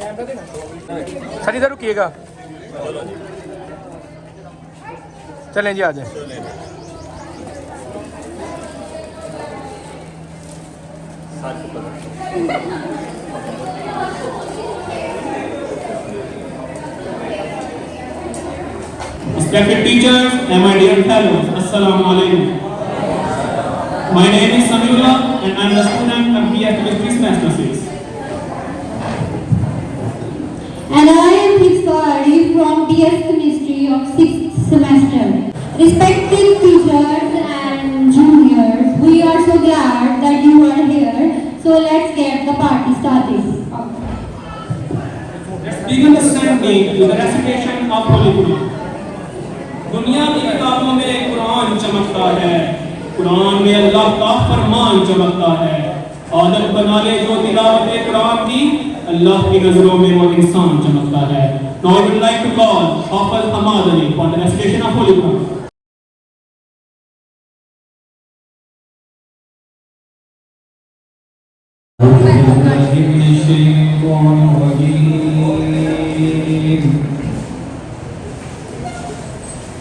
Sir इधर रुकिएगा, चलें जी आ जाए। Respected teachers and my dear fellows, Assalamu alaikum. My name is Samiullah and I am a student of BA Chemistry Semester 6. And I am Hifsa Ali from BS Chemistry of 6th semester. Respected teachers and juniors, we are so glad that you are here. So let's get the party started. Let's begin the ceremony with the recitation of Holy Quran. दुनिया की किताबों में कुरान चमकता है, कुरान में अल्लाह का फरमान चमकता है। आदत बना ले जो तिलावत कुरान की, अल्लाह की नजरों में वो इंसान चमकता है। Now I would like to call Hafiz Hamad Ali for the recitation of Holy Quran.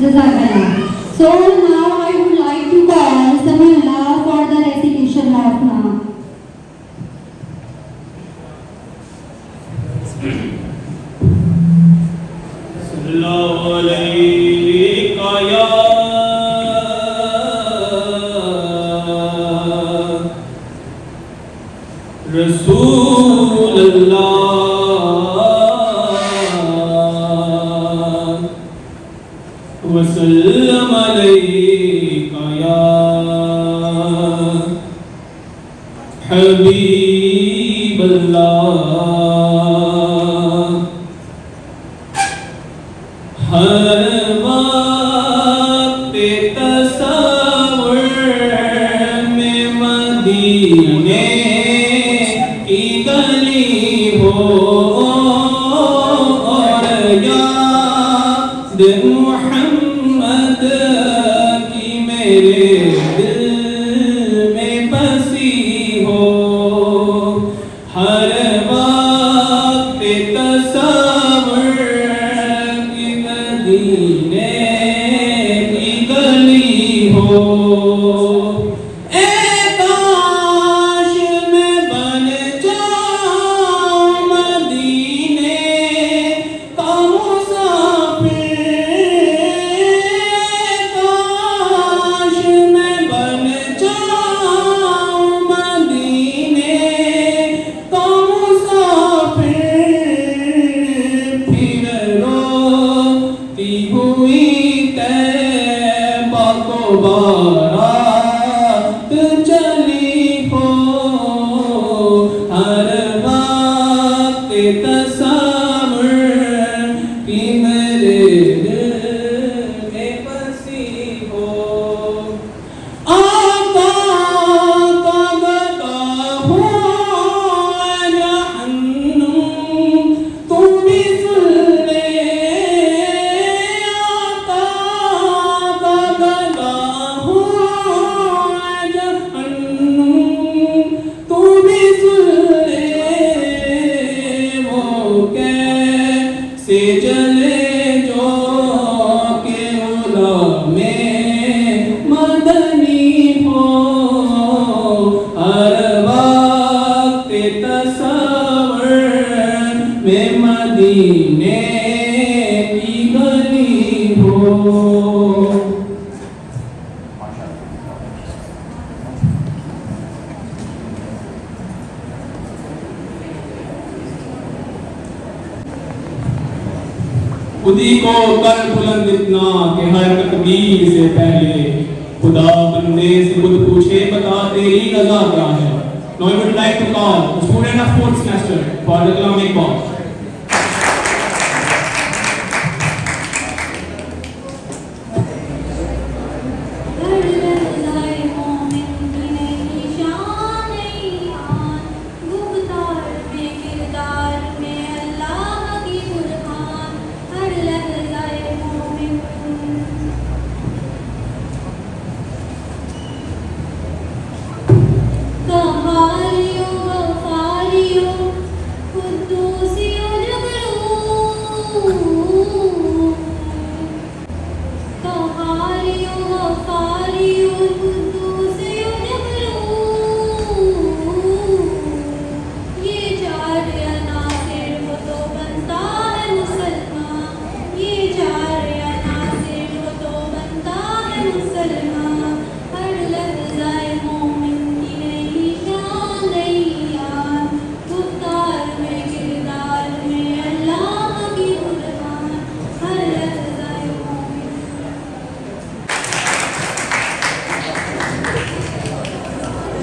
Jazakallah. So now I would like to call Samiullah for the recitation of now. Sallallahu alayka ya Rasulullah wa sallam alayka ya Habiballah हर वक्त तस्वर में मदीने की गली हो और याद मोहम्मद की मेरे दिल में बसी हो हर वक्त तस्वर मदीने की गली हो ए काश मैं बन जाऊं मदीने का मुसाफिर तस्वर कि मेरे दिल में बसी हो। आका का बता हो जहन्नुम तू भी सुन ले। आका का बता हो जहन्नुम तू भी सुन ले। वो कैसे जले जो के गुलामे मदनी हो। हर वक्त तस्वर में मदीने की गली हो। खुदी को कर बुलंद इतना कि हर तकदीर से पहले खुदा बंदे से खुद पूछे बता तेरी रजा क्या है। Now I would like to call the student of fourth semester for the Islamic box.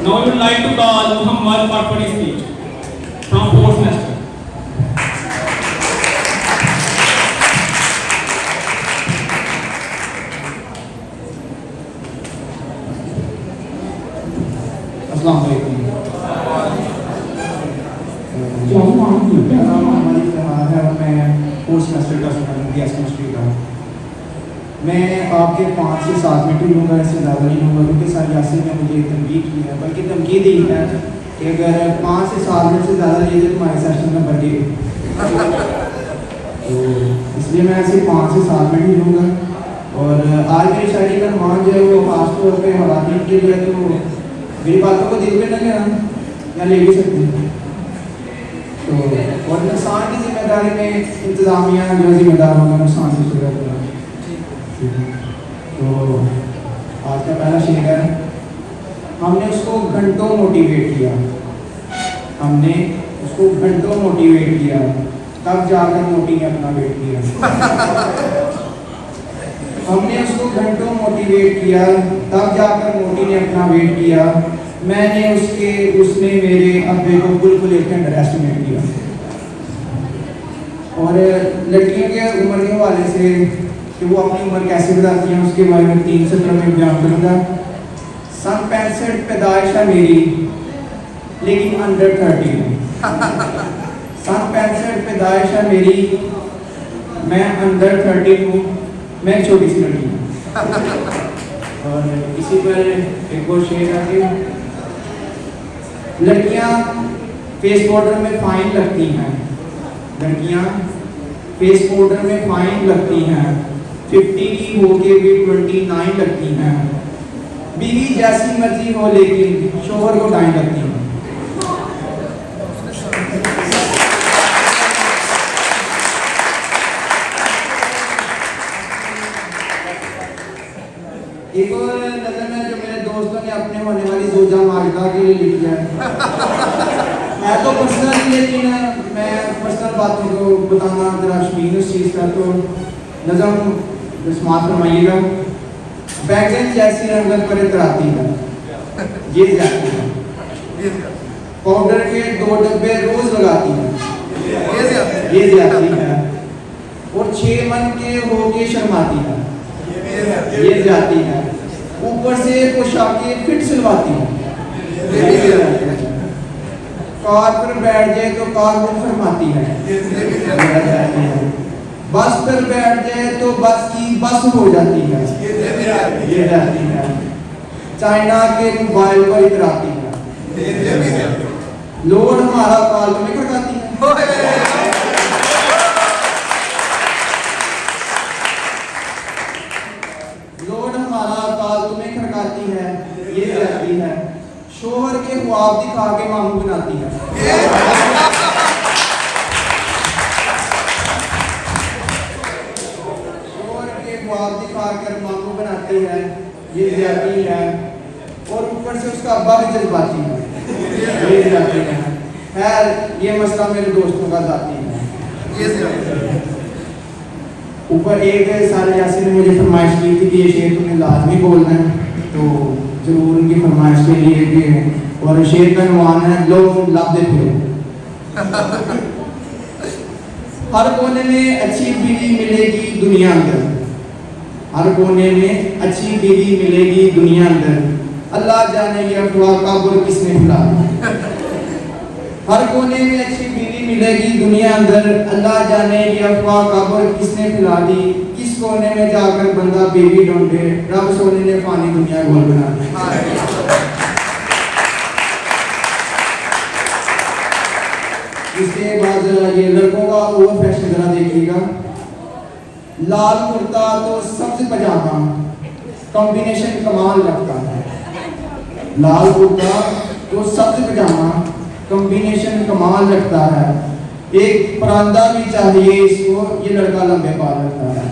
Now I would like to call Muhammad for his speech from fourth semester. अस्सलाम वालेकुम। मेरा नाम मोहम्मद इफ्तिखार है और मैं फोर्थ सेमेस्टर का स्टूडेंट हूँ chemistry का। मैं आपके 5 से 7 मिनट ही लूँगा, इससे ज़्यादा नहीं लूँगा क्योंकि सर यासिर ने मुझे तनकीद की है, बल्कि तनकीद ही है कि अगर 5 से 7 मिनट से ज़्यादा लिए तो तुम्हारे सेशन में बढ़ गए। तो इसलिए मैं ऐसे 5 से 7 मिनट ही लूँगा। और आज मेरी शायरी का मान जो है वो खास तौर पर ख़वातीन के लिए, तो मेरी बातों को दिल पे न लेना या ले भी सकते हैं। तो और नुकसान की जिम्मेदारी में इंतज़ामिया जो जिम्मेदार होगा नुकसान की सूरत में। तो आज का पहला शेर है, हमने उसको घंटों मोटिवेट किया, हमने उसको घंटों मोटिवेट किया, तब जाकर मोटी ने अपना वेट किया। हमने उसको घंटों मोटिवेट किया, तब जाकर मोटी ने अपना वेट किया। मैंने उसने मेरे अब्बे को बिल्कुल एक अंडर एस्टिमेट किया। और लड़कियों के उम्र के हवाले से कि वो अपनी उम्र कैसे बताती हैं उसके बारे में 3 सत्र में बयान करूँगा। सन 65 पैदाइश है मेरी लेकिन अंडर 30 हूँ। सन 65 पैदाइश है मेरी, मैं अंडर 30 हूँ, मैं छोटी सी लड़की हूँ। और इसी पर एक और शेर आगे, लड़कियाँ फेस पाउडर में फाइन लगती हैं, लड़कियाँ फेस पाउडर में फाइन लगती हैं, 50 की होके भी 29 लगती हैं। बीवी जैसी मर्जी हो लेकिन शोहर को टाइम लगती है। एक और नजर में जो मेरे दोस्तों ने अपने होने वाली जोजा माजदा के लिए लिखी है। मैं तो पर्सनल, लेकिन मैं पर्सनल बातों को बताना जरा शौकीन उस चीज़ का, तो नज़म समात फरमाइएगा। बैगन जैसी रंगत पर इतराती है, ये जाती है, पाउडर के 2 डब्बे रोज लगाती है, ये ज्यादती है। और 6 मन के होके शर्माती है, ये ज्यादती है। ऊपर से पोशाकें फिट सिलवाती है, ये ज्यादती है। कार पर बैठ जाए तो कार को फरमाती है, बस पर बैठ जाए तो बस की बस हो जाती है, ये जाती है। चाइना के मोबाइल पर इतराती है, लोड हमारा कॉल में खड़काती है। लोड हमारा कॉल तुम्हें खड़काती है, ये जाती है। शोहर के ख्वाब दिखा के मामू बनाती है, शोहर के ख्वाब दिखा कर मामू बनाती है, ये जाती है। और ऊपर से उसका अब्बा भी जज्बाती है, ये जाती है। खैर ये मसला मेरे दोस्तों का जाती है। ऊपर एक सारे यासिन ने मुझे फरमाइश की थी कि ये शेर तुम्हें लाजमी बोलना है, तो जरूर उनकी फरमाइश के लिए कि और शेर का नुमान है लोग लाभे फिरो। हर कोने में अच्छी बीवी मिलेगी दुनिया अंदर, हर कोने में अच्छी बीवी मिलेगी दुनिया अंदर, अल्लाह जाने ये अफवाह का बुर किसने फैला। हर कोने में अच्छी बीवी मिलेगी दुनिया अंदर, अल्लाह जाने ये अफवाह का बुर किसने फैला दी। किस कोने में जाकर बंदा बीवी ढूंढे, रब सोने ने फानी दुनिया गोल बना दी। इसके बाद ये लड़कों का ओवर फैशन जरा देखिएगा। लाल कुर्ता तो सब्ज पजामा, कॉम्बिनेशन कमाल लगता है। लाल कुर्ता तो सब्ज पजामा, कॉम्बिनेशन कमाल लगता है। एक परांदा भी चाहिए इसको, ये लड़का लंबे बाल रखता है।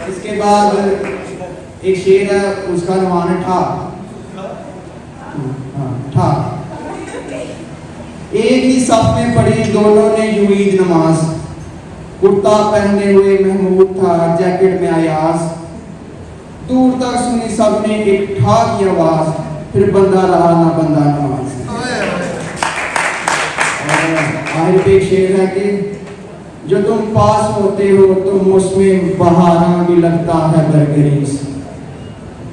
इसके बाद एक शेर है, उसका नाम है ठा। ठा एक ही सफ में पढ़ी दोनों ने यूं ईद नमाज, कुर्ता पहने हुए महमूद था जैकेट में अयाज, दूर तक सुनी सबने एक ठा की आवाज, फिर बंदा रहा ना बंदा नमाज। आखिर पे एक शेर है कि जो तुम पास होते हो तो मौसमे बहारा भी लगता है बरगरीज,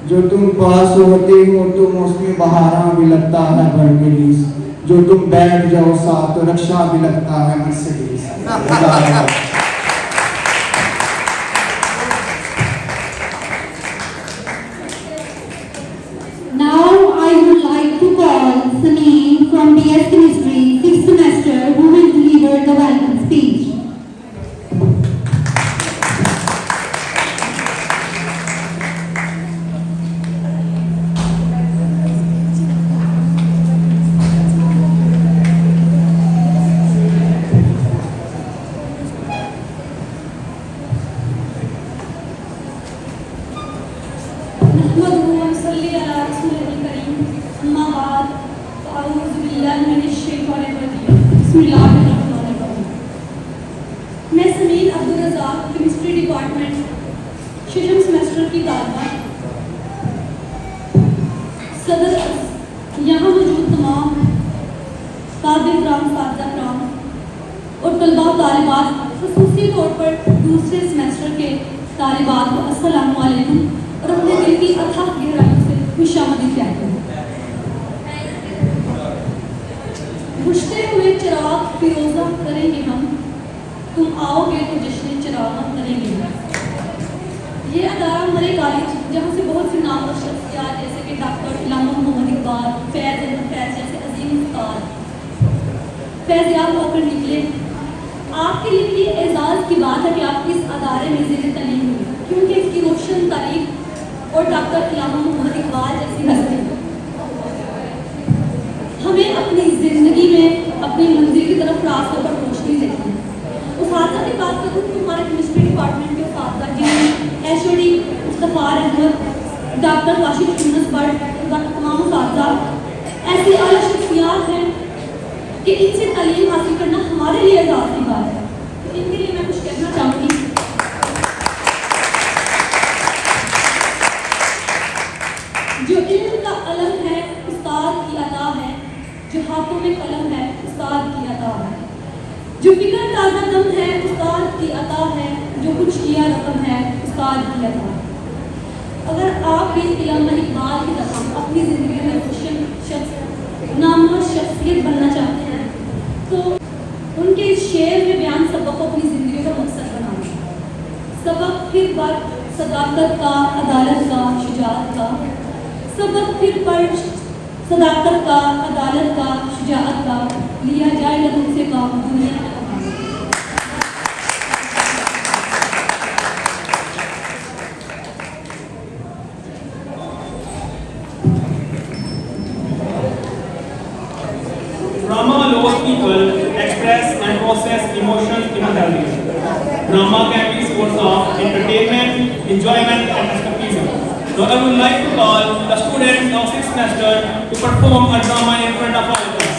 जो तुम पास होते हो तो मौसमे बहारा भी लगता है बरगरीज, जो तुम बैठ जाओ साथ तो रक्षा भी लगता है Mercedes. Now I would like to call Sameem from BS Chemistry 6th semester who will deliver the welcome speech. मैं Sameer Abdul Razzaq chemistry department 6th semester की तालिबा, सदर यहाँ मौजूद तमाम काबिल कराम, साथिया कराम और तलबा तालिबात, ख़ुसूसी तौर पर दूसरे सेमेस्टर के तालिबात को अस्सलाम वालेकुम और अपने दिल की अथाह गहराइयों से खुशामदीद कहते हैं। बुझते हुए चिराग फिरोजा करेंगे हम, तुम आओगे तो जश्न चिराग करेंगे। ये अदारा मरे कॉलेज जहाँ से बहुत सी नाम और शख्सियात जैसे कि डॉक्टर इलामा मोहम्मद इकबाल, फैज़ अहमद फैज़ जैसे अजीम उस्ताद फैज़याब होकर निकले। आपके लिए भी एजाज़ की बात है कि आप इस अदारे में ज़िले तलीम हुए, क्योंकि इसकी रोशन तारीख और डॉक्टर इलामा मोहम्मद इकबाल जैसी हस्ती हमें अपनी ज़िंदगी में अपनी मंजिल की तरफ रास्तों पर रोशनी देती है। उस हादसा की बात करूँ तो हमारे केमिस्ट्री डिपार्टमेंट के साथ जिनमें एचओडी मुस्तफ़ार अहमद, डॉक्टर काशिफ यूनुस भट्ट, तमाम साथी ऐसी आला शख्सियात हैं कि इनसे तालीम हासिल करना हमारे लिए एजाज़ की बात है। तो इनके लिए मैं कुछ कहना चाहूँगी। जो इल्म का अलम है जो हाथों में कलम है उस्ताद की अता है, जो फिक्र ताज़ा दम है उस्ताद की अता है, जो कुछ किया रकम है उस्ताद की अता है। अगर आप भी इल्लामा इकबाल की तरह अपनी ज़िंदगी में रोशन शख्स, नामवर शख्सियत बनना चाहते हैं तो उनके इस शेर में बयान सबक को अपनी ज़िंदगी का मकसद बनाना। सबक फिर बात सदाकत का, अदालत का, शुजाअत का, सबक फिर पर सदाकत का, अदालत का, शुजाअत का, लिया जाए न तुमसे काम दुनिया में। Drama allows people express and process emotions in a healthy way. Drama can be a source of entertainment, enjoyment, and escapism. Now I would like to call the students of 6th semester to perform a drama in front of all of us.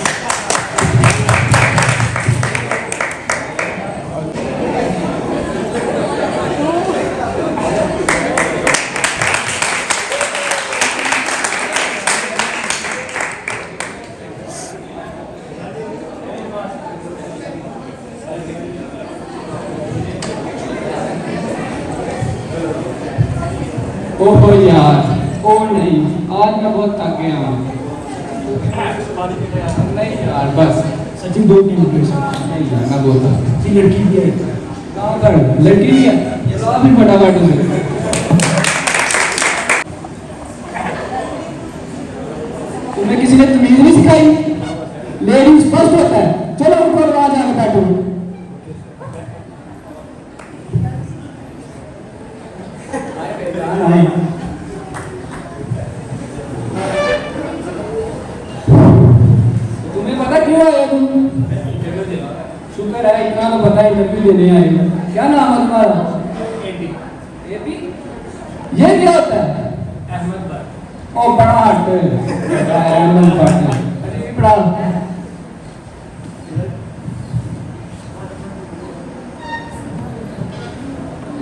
ओहो यार, ओ नहीं, आज मैं बहुत थक गया हूँ। नहीं यार, बस सचिन 2-3 मिनट नहीं यार, मैं बोलता हूँ। जी लड़की भी है। कहाँ पर लड़की भी है? ये लो फिर फटाफट उसे। तुम्हें किसी ने तमीज नहीं सिखाई? लेडीज फर्स्ट होता है। चलो ऊपर आ जाकर बैठो। तुम्हें पता क्यों आया तुम? शुक्र है, इतना तो पता है इंटरव्यू देने आए। क्या नाम है तुम्हारा? एपी। ये क्या होता है? अहमद भाई। ओ बड़ा हट अहमद भाई। अरे बड़ा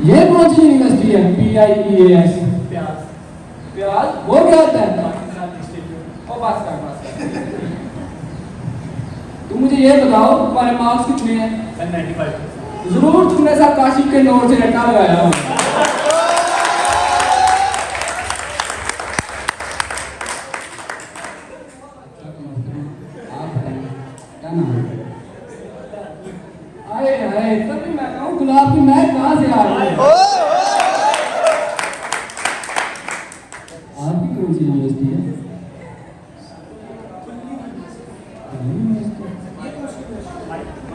ये कौन सी यूनिवर्सिटी है? PIEAS। प्याज वो क्या होता है? ओ बस कर। तुम मुझे ये बताओ तुम्हारे मार्क्स कितने हैं? 95। जरूर तुमने सब काशिफ के नोट से रट्टा लगाया हो। क्या नाम है? आए हाय, तभी मैं कहूँ गुलाब की महक कहाँ से आ रही है? आपकी कौन सी यूनिवर्सिटी है?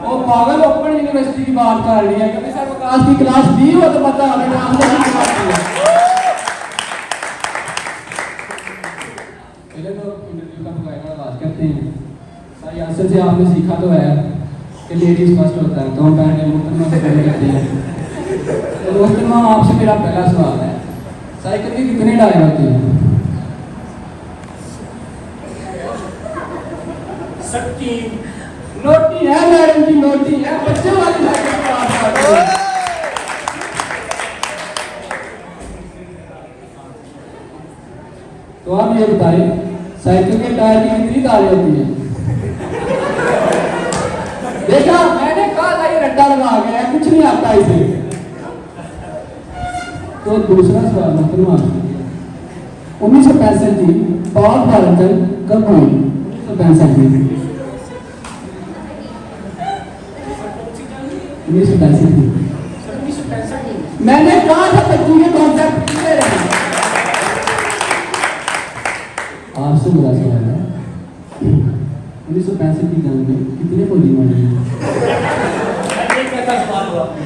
ओ पागल, ओपन यूनिवर्सिटी की बात कर रही है। कभी सर्वकाश की क्लास दी हो तो पता होगा ट्रांसफर की बात की है। पहले तो इंटरव्यू का मुकाबला बात करते हैं। सही आंसर से आपने सीखा तो है कि लेडीज फर्स्ट होता है, तो हम पहले मोहतरमा से पहले करते हैं। तो मोहतरमा, आपसे मेरा पहला सवाल है, साइकिल के कितने टायर होते हैं? 17। नोटी है मैडम जी, नोटी है, बच्चे वाली साइकिल की बात करते हैं। तो आप ये बताएं, साइकिल के टायर की कितनी तारें होती हैं? देखा, मैंने कहा था ये रट्टा लगा गया है, कुछ नहीं आता इसे। तो दूसरा सवाल मोहतरमा, 1965 की पाक भारत जंग कब हुई? 1965 में। 1965 की। मैंने कहा था बच्ची के कॉन्सेप्ट कितने रहे? आपसे बुरा सवाल है, 1965 की जंग में कितने गोली मारी?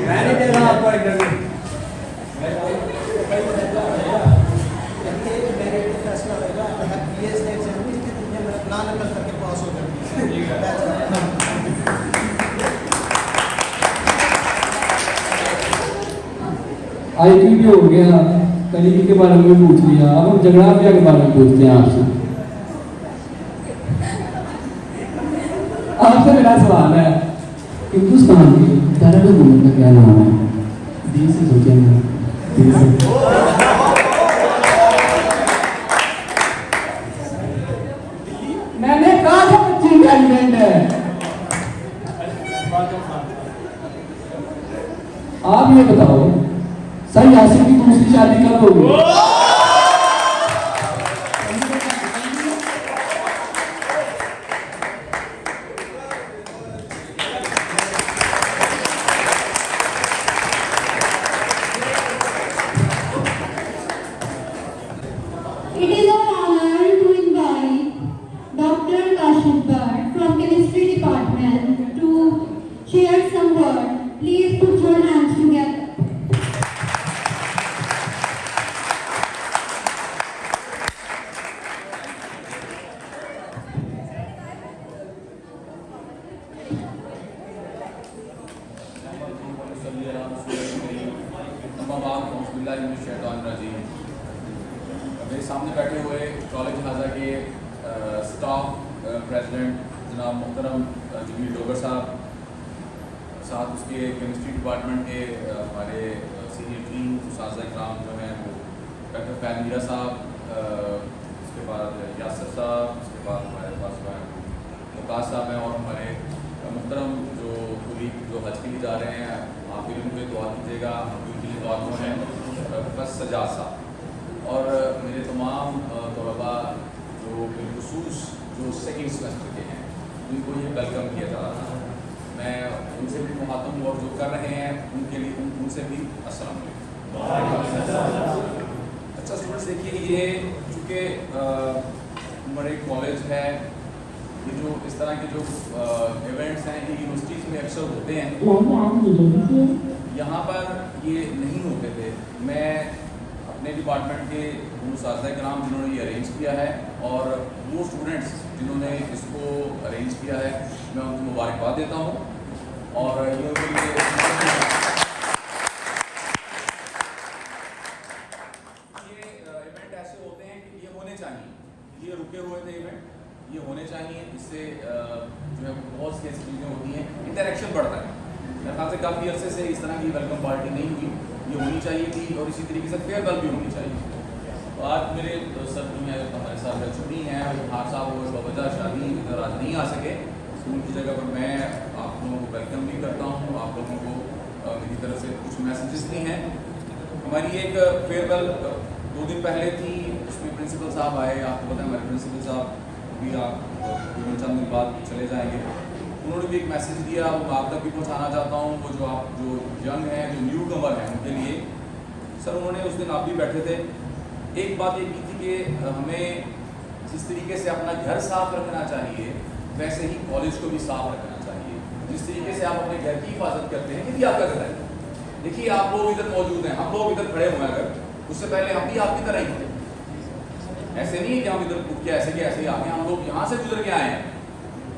मैंने देखा आपको इंटरव्यू। आईटी भी हो गया, कलीगी के बारे में पूछ लिया, अब हम जगराफिया के बारे में पूछते हैं आपसे। आपसे मेरा सवाल है, हिंदुस्तान के दारुल का क्या नाम है? दी से सोचेंगे। मैंने कहा था बच्ची में प्रेसिडेंट है। आप ये बताओ सर यासिर की दूसरी शादी कब होगी? It is our honor to invite Dr. Kashif Bhatt from Chemistry Department to share some words. Please put your hands together. मेरे सामने बैठे हुए कॉलेज हाजा के स्टाफ प्रेसिडेंट जनाब मोहतरम जमील डोगर साहब, साथ उसके केमिस्ट्री डिपार्टमेंट के हमारे सीनियर टीम उस्ताद इकराम जो हैं वो डॉक्टर फैज मीरा साहब, उसके बाद यासर साहब, उसके बाद हमारे पास मुकास साहब हैं, और हमारे मोहतरम जो कुलीग जो हज के लिए जा रहे हैं, आप भी उनके दुआ कीजिएगा, हम भी उनके लिए दुआ को हैं, प्रोफेसर सजाद साहब और मेरे तमाम तलबा जो बिलखुसूस जो सेकंड सेमेस्टर के हैं उनको ये वेलकम किया जा रहा है। मैं उनसे भी मुखातब हूँ और जो कर रहे हैं उनके लिए उनसे भी अस्सलाम वालेकुम। अच्छा स्टूडेंट्स, देखिए ये चूँकि हमारे कॉलेज है, ये जो इस तरह के जो इवेंट्स हैं ये यूनिवर्सिटीज़ में अक्सर होते हैं, यहाँ पर ये नहीं होते थे। मैं अपने डिपार्टमेंट के उन उस्ताद इकराम जिन्होंने ये अरेंज किया है और वो स्टूडेंट्स जिन्होंने इसको अरेंज किया है, मैं उनको मुबारकबाद देता हूँ। और ये उनके लिए ये इवेंट ऐसे होते हैं कि ये होने चाहिए, ये रुके हुए थे इवेंट, ये होने चाहिए। इससे जो है बहुत सी ऐसी चीज़ें होती हैं, इंटरेक्शन बढ़ता है। मेरे ख्याल से काफ़ी अरसे से इस तरह की वेलकम पार्टी नहीं हुई, ये होनी चाहिए थी, और इसी तरीके से फेयरवेल भी होनी चाहिए। तो आज मेरे सर जो हैं हमारे साथ छुट्टी हैं, हार साहब वो बवजह शादी इधर आज नहीं आ सके, तो उनकी जगह पर मैं आप लोगों को वेलकम भी करता हूँ। आप लोगों को मेरी तरफ से कुछ मैसेजेस भी हैं। हमारी एक फेयरवेल 2 दिन पहले थी, उसमें प्रिंसिपल साहब आए। आपको पता है हमारे प्रिंसिपल साहब भी आप चंद दिन बाद चले जाएंगे, उन्होंने भी एक मैसेज दिया, वो आप तक भी पहुंचाना चाहता हूं। वो जो आप जो यंग हैं, जो न्यू कमर हैं, उनके लिए सर उन्होंने उस दिन आप भी बैठे थे, एक बात ये की थी कि हमें जिस तरीके से अपना घर साफ रखना चाहिए वैसे ही कॉलेज को भी साफ रखना चाहिए। जिस तरीके से आप अपने घर की हिफाजत करते हैं, ये आपका घर है। देखिए आप लोग इधर मौजूद हैं, हम लोग इधर खड़े हुए हैं, अगर उससे पहले हम भी आपकी तरह ही थे। ऐसे नहीं है कि हम इधर उठ के ऐसे के ऐसे ही आए हैं, हम लोग यहाँ से गुजर के आए हैं।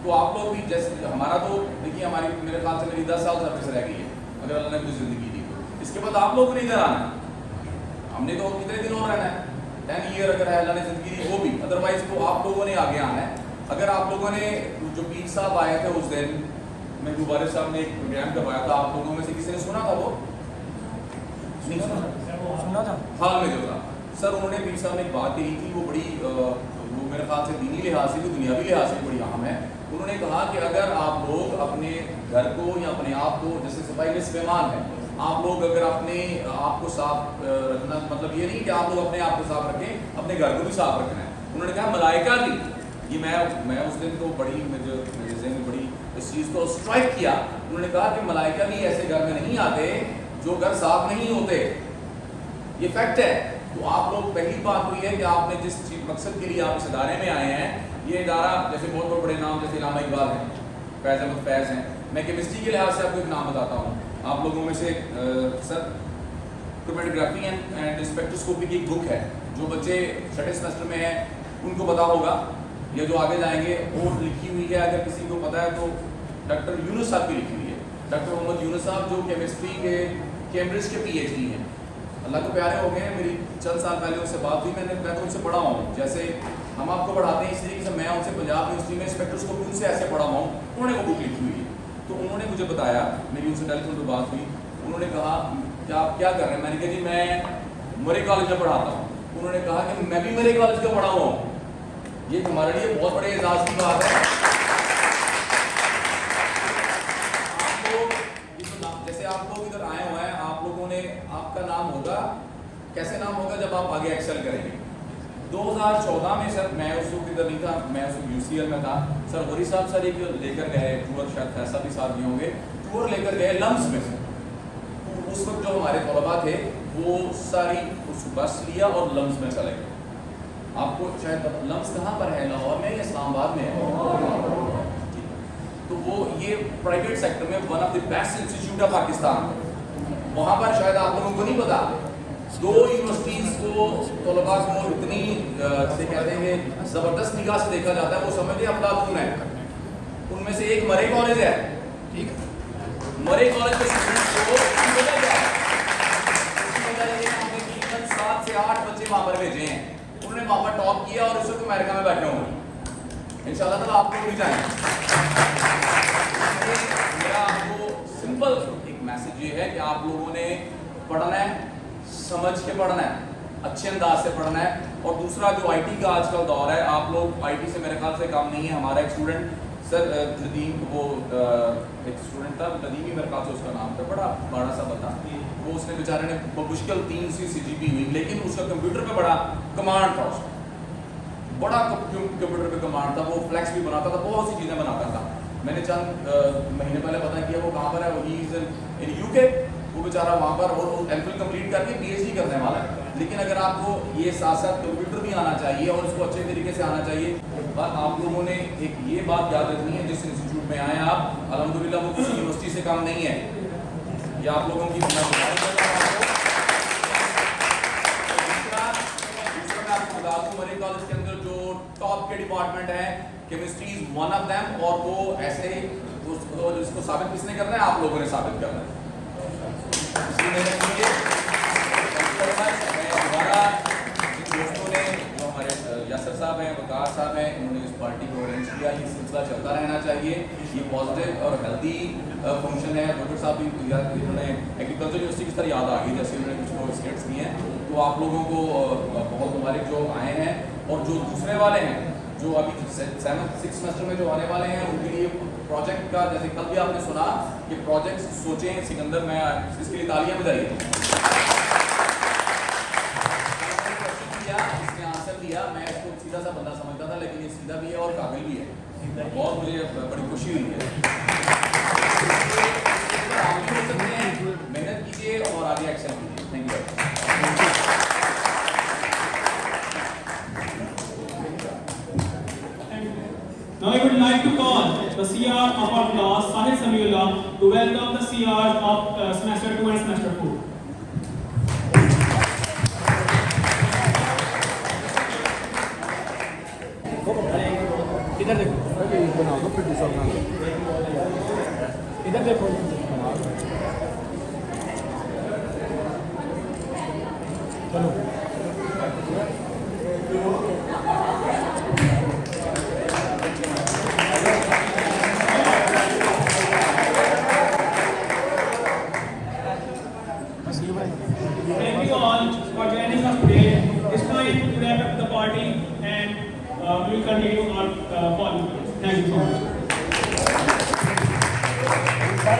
तो आप लोग भी जैसे हमारा तो देखिए हमारी मेरे ख्याल से मेरी 10 साल सर्विस रह गई है, अगर अल्लाह ने कुछ ज़िंदगी दी तो। इसके बाद आप लोगों ने इधर आना है, हमने तो कितने दिन और रहना है, 10 ईयर अगर है अल्लाह ने ज़िंदगी दी वो भी, अदरवाइज तो आप लोगों ने आगे आना है। अगर आप लोगों ने जो पीर साहब आए थे उस दिन, मैं गुब्बारे साहब ने एक प्रोग्राम करवाया था, आप लोगों में से किसी ने सुना था? वो नहीं सुना था, हाल में जो था सर, उन्होंने पीर साहब ने एक बात कही थी, वो बड़ी वो मेरे ख्याल से दीनी लिहाज से भी दुनियावी लिहाज से बड़ी अहम है। उन्होंने कहा कि अगर आप लोग अपने घर को या अपने आप को, जैसे सफाई निस्फ़-ए-ईमान है, आप लोग अगर अपने आप को साफ रखना, मतलब ये नहीं कि आप लोग अपने आप को साफ रखें, अपने घर को भी साफ रखना है। उन्होंने कहा मलाइका भी, ये मैं उस दिन तो बड़ी मुझे में बड़ी इस चीज़ को स्ट्राइक किया। उन्होंने कहा कि मलाइका भी ऐसे घर में नहीं आते जो घर साफ नहीं होते, ये फैक्ट है। तो आप लोग, पहली बात हुई है कि आपने जिस मकसद के लिए आप इस इदारे में आए हैं, ये इदारा जैसे बहुत बड़े नाम जैसे इलामा इकबाल हैं, फैज़ अहमद फैज़ हैं, मैं केमिस्ट्री के लिहाज से आपको एक नाम बताता हूँ। आप लोगों में से सर क्रोमेटोग्राफी एंड स्पेक्ट्रोस्कोपी की एक बुक है, जो बच्चे छठे सेमेस्टर में हैं उनको पता होगा, ये जो आगे जाएंगे वो लिखी हुई है, अगर किसी को पता है तो डॉक्टर यूनुस साहब की लिखी हुई है। डॉक्टर मोहम्मद यूनुस साहब जो केमिस्ट्री के कैम्ब्रिज के PhD हैं, अल्लाह को प्यारे हो गए हैं। मेरी चंद साल पहले उनसे बात हुई, मैं तो उनसे पढ़ा हूँ, जैसे हम आपको पढ़ाते हैं इस तरीके से मैं उनसे पंजाब यूनिवर्सिटी में स्पेक्ट्रोस्कोपी उनसे ऐसे पढ़ा हूँ, उन्होंने वो बुक लिखी हुई है। तो उन्होंने मुझे बताया, मेरी उनसे टेलीफोन पर बात हुई, उन्होंने कहा कि आप क्या कर रहे हैं? मैंने कहा जी मैं मरे कॉलेज में पढ़ाता हूँ। उन्होंने कहा कि मैं भी मरे कॉलेज का पढ़ा हुआ हूँ। ये हमारे लिए बहुत बड़े एजाज़ की बात है। कैसे नाम होगा जब आप आगे एक्सेल करेंगे। 2014 में सर मैं उस वक्त इधर नहीं था, मैं उस वक्त UCL में था। सर गौरी साहब सर एक लेकर गए टूर, शायद फैसला भी साथ दिए होंगे, टूर लेकर गए लम्स में से। तो उस वक्त जो हमारे तलबा थे वो सारी उस बस लिया और लम्स में चले गए। आपको शायद लम्स कहाँ पर है, लाहौर में या इस्लामाबाद में है? तो वो ये प्राइवेट सेक्टर में one of the best institute of Pakistan, वहाँ पर शायद आप लोगों को नहीं पता, 2 यूनिवर्सिटीज़ को तलबा को इतनी से कहते हैं कि ज़बरदस्त निगाह से देखा जाता है, वो समझते अफलातून है। उनमें से एक मरे कॉलेज है, ठीक है, मरे कॉलेज के स्टूडेंट्स को वजह क्या है? हमने तकरीबन 7 से 8 बच्चे वहाँ पर भेजे हैं, उन्होंने वहाँ पर टॉप किया और उस वक्त अमेरिका में बैठे होंगे। इंशाल्लाह ताला आप लोग भी जाएंगे। मेरा आपको सिंपल एक मैसेज ये है कि आप लोगों ने पढ़ना है, समझ के पढ़ना है, अच्छे अंदाज से पढ़ना है। और दूसरा जो IT का आजकल दौर है, आप लोग IT से मेरे ख्याल से काम नहीं है। हमारा एक स्टूडेंट सर नदीम, वो एक स्टूडेंट था नदीम ही मेरे ख्याल से उसका नाम था, बड़ा सा बता, वो उसने बेचारे ने मुश्किल 3 CGP हुई, लेकिन उसका कंप्यूटर पे बड़ा कमांड था, उसका बड़ा कंप्यूटर पे कमांड था, वो फ्लैक्स भी बनाता था, बहुत सी चीज़ें बनाता था। मैंने चंद महीने पहले पता किया वो कहाँ पर है, वो ही इज इन UK, वो बेचारा वहाँ पर और MPhil कंप्लीट करके PhD करने वाला है। लेकिन अगर आपको ये साथ साथ कंप्यूटर भी आना चाहिए और उसको अच्छे तरीके से आना चाहिए, बात आप लोगों ने एक ये बात याद रखनी है, जिस इंस्टीट्यूट में आए आप अल्हम्दुलिल्लाह वो किसी यूनिवर्सिटी से कम नहीं है, ये आप लोगों की मैं आपको बता दूं मरे कॉलेज के अंदर जो टॉप के डिपार्टमेंट है, chemistry is one of them. और वो ऐसे इसको साबित किसने करना है? आप लोगों ने साबित करना है। दोबारा दोस्तों ने जो हमारे यासर साहब हैं, वकार साहब हैं, इन्होंने इस पार्टी को अरेंज किया, ये सिलसिला चलता रहना चाहिए, ये पॉजिटिव और हेल्दी फंक्शन है। डॉक्टर साहब भी इन्होंने एग्रीकल्चर यूनिवर्सिटी की तरह याद आ गई, जैसे उन्होंने कुछ स्टेट्स किए हैं। तो आप लोगों को बहुत मुबारक जो आए हैं, और जो दूसरे वाले हैं जो अभी 7th 6th सेमेस्टर में जो आने वाले हैं, उनके लिए प्रोजेक्ट का, जैसे कल भी आपने सुना कि प्रोजेक्ट सोचें सिकंदर में, इसके लिए तालियां बजाइए। इसने आंसर दिया, मैं इसको सीधा सा बंदा समझता था, लेकिन ये सीधा भी है और काबिल भी है, बहुत मुझे बड़ी खुशी हुई है। आप भी हो सकते हैं, मेहनत कीजिए और आगे एक्शन कीजिए। Thank you. Now I would like to call the CR of our class, Sahid Samiullah, to welcome the CRs of semester 2 and semester 4. इधर देखो, बनाओ फिर इधर देखो। चलो Thank you all for joining us today. It's time to wrap up the party and we will continue our following. Thank you so much.